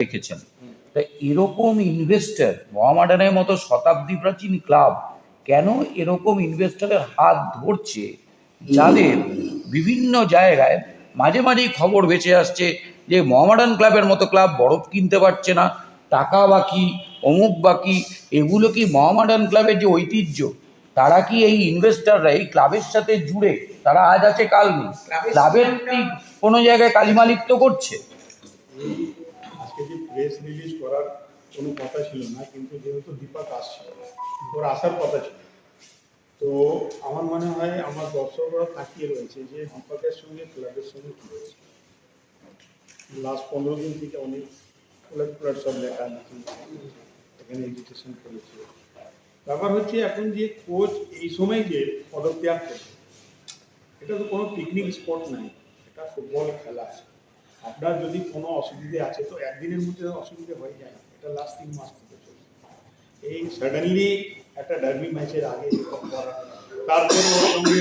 রেখেছেন। তা এরকম ইনভেস্টর মোহামেডানের মতো শতাব্দী প্রাচীন ক্লাব কেন এরকম ইনভেস্টরের হাত ধরছে, যাদের বিভিন্ন জায়গায় মাঝে মাঝেই খবর ভেসে আসছে যে মোহামেডান ক্লাবের মতো ক্লাব বরফ কিনতে পারছে না, টাকা বাকি, অমুক বাকি। এগুলো কি মোহামেডান ক্লাবের যে ঐতিহ্য, তারা কি এই ইনভেস্টররা এই ক্লাবের সাথে জুড়ে তারা আজ আছে কাল নেই, ক্লাবের কোনো জায়গায় কালিমালিপ্ত করছে? আজকে যে প্রেস রিলিজ করার কোনো কথা ছিল না, কিন্তু যেহেতু দীপক আসছে, ওর আসার কথা ছিল, তো আমার মনে হয় আমার দর্শকরা তাকিয়ে রয়েছে যে দীপকের সঙ্গে ক্লাবের সঙ্গে কী হয়েছে। লাস্ট 15 দিন থেকে অনেক ফ্ল্যাট সব লেখালেখি এখানে এডুকেশন করেছে। ব্যাপার হচ্ছে এখন যে কোচ এই সময় যে পদত্যাগ করছে, এটা তো কোনো পিকনিক স্পট নাই, এটা ফুটবল খেলা আছে। আপনার যদি কোনো অসুবিধে আছে তো একদিনের মধ্যে অসুবিধে হয়ে যায় না, এটা লাস্ট 3 মাস থেকে চলছে। এই সাডেনলি একটা ডার্বি ম্যাচের আগে এরকম করা, তারপরে ওর সঙ্গে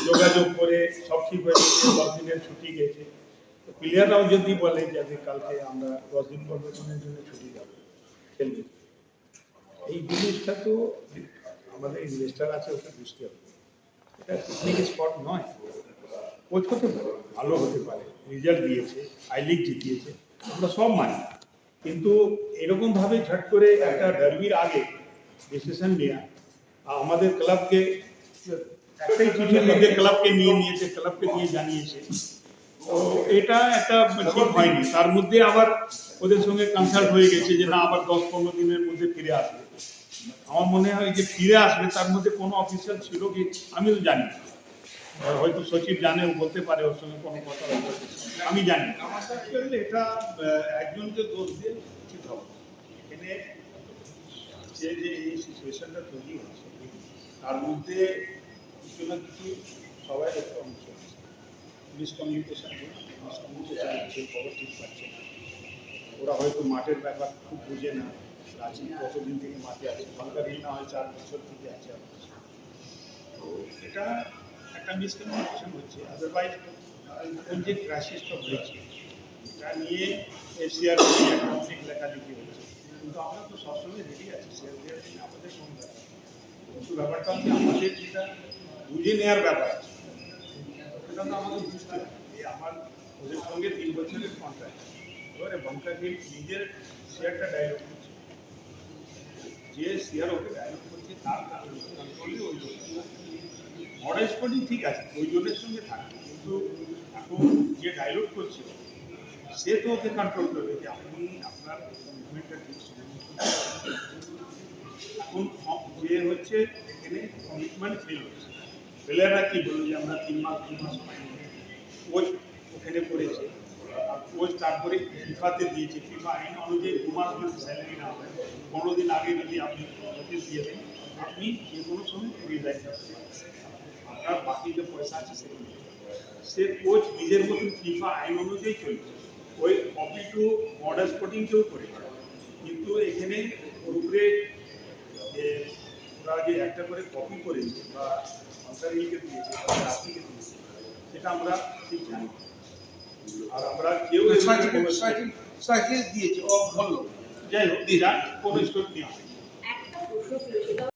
যোগাযোগ করে সব ঠিক হয়ে গেছে, 10 দিনের ছুটি গেছে। তো প্লেয়াররাও যদি বলে যে আমি কালকে আমরা 10 দিন পর্যটনের জন্য ছুটি যাবো খেলবে, এই জিনিসটা তো আমাদের ইনভেস্টার আছে, ওটা বুঝতে হবে। এটা পিকনিক স্পট নয়। কোচ হতে পারে, ভালো হতে পারে, রেজাল্ট দিয়েছে, আই লিগ জিতিয়েছে, আমরা সব মানি, কিন্তু এরকমভাবে ঝট করে একটা ডার্বির আগে ডিসিশন নেওয়া, আমাদের ক্লাবকে একটাই চিঠির মধ্যে ক্লাবকে নিয়ে নিয়েছে, ক্লাবকে নিয়ে জানিয়েছে, তো এটা একটা ঠিক হয়নি। তার মধ্যে আবার ওদের সঙ্গে কনসাল্ট হয়ে গেছে যে না আবার 10-15 দিনের মধ্যে ফিরে আসবে। আমার মনে হয় যে ফিরে আসবে, তার মধ্যে কোনো অফিসিয়াল ছিল কি আমি তো জানি, হয়তো সচিব জানে, ও বলতে পারে ওর সঙ্গে কোনো কথা হয়তো আমি জানি। আমার কাছে এটা একজনকে দোষ দিয়ে উচিত হবে। এখানে যে যে এই সিচুয়েশনটা তৈরি হচ্ছে, তার মধ্যে কিছু না কিছু সবাই একটা অংশ আছে। মিসকমিউনিকেশন কিছু খবর ঠিক পাচ্ছে না, ওরা হয়তো মাঠের ব্যাপার খুব বুঝে না। প্রাচীন কতদিন থেকে মাঠে আছে, বাংলাদেশ না হয় 4 বছর থেকে আছে, তো এটা একটা মিসকমিউনিকেশন হচ্ছে। আদারওয়াইজ কোন যে ক্রাইসিসটা হয়েছে এটা নিয়ে এশিয়ার একটা অনেক লেখালেখি হচ্ছে, কিন্তু আমরা তো সবসময় রেডি আছি শেয়ার দেওয়ার জন্য, আমাদের সঙ্গে। কিন্তু ব্যাপারটা হচ্ছে আমাদের যেটা বুঝে নেওয়ার ব্যাপার আছে, সেটা তো আমাকে বুঝতে হবে। এই আমার ওদের সঙ্গে 3 বছরের কন্ট্রাক্ট, এবারে বঙ্কাকে নিজের শেয়ারটা ডাইলগ করছে, যে শেয়ার ওকে ডাইলগ করছে তার কন্ট্রোলে ওই মডেল স্পোর্টিং ঠিক আছে, ওই জনের সঙ্গে থাকে, কিন্তু এখন যে ডাইলগ করছে সে তো ওকে কন্ট্রোল করবে যে আপনি আপনার কমিটমেন্টটা ঠিক সময়। এখন যে হচ্ছে এখানে কমিটমেন্ট ফেল হচ্ছে, প্লেয়াররা কি বললো যে আমরা 3 মাস পাইনি, কোচ ওখানে করেছে, আর কোচ তারপরে ফিফাতে দিয়েছে, ফিফা আইন অনুযায়ী 2 মাস যদি স্যালারি না হয়, 15 দিন আগে যদি আপনি নোটিশ দিয়ে দেন, আপনি যে কোনো সময় রিজাইন করতে পারেন, আপনার বাকি যে পয়সা আছে সেগুলো। সে কোচ নিজের মতন ফিফা আইন অনুযায়ী চলছে, ওই কপি টু মডেল স্পোর্টিংকেও করেছে, কিন্তু এখানে ওর উপরে যে ওরা যে একটা করে কপি করেছে বা সরকারিকে দিয়েছে বা রাষ্ট্রকে দিয়েছে, সেটা আমরা ঠিক জানি। আর আমরা কেউ দিয়েছে ও বললো, যাই হোক, কোনো স্টোর নেওয়া হয়।